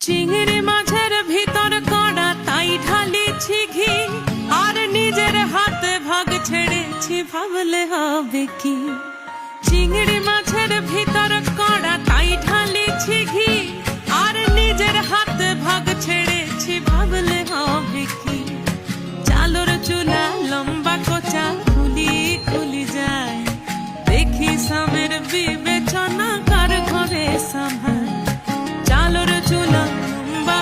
চিংড়ি মাছের ভিতর কড়া তাই ঢালিছি ঘি, আর নিজের হাতে ভাগ ছেড়েছি ভাবলে হবে কি। চিংড়ি মাছের ভিতর কড়া তাই ঢালিছি ঘি, আর নিজের হাতে ভাগ ছেড়েছি ভাবলে হবে কি। চালর চুলা লম্বা কোচা খুলি খুলি যায়, দেখি স্বামীর বিবেচনা কার ঘরে সামাল। চালর চুলা লম্বা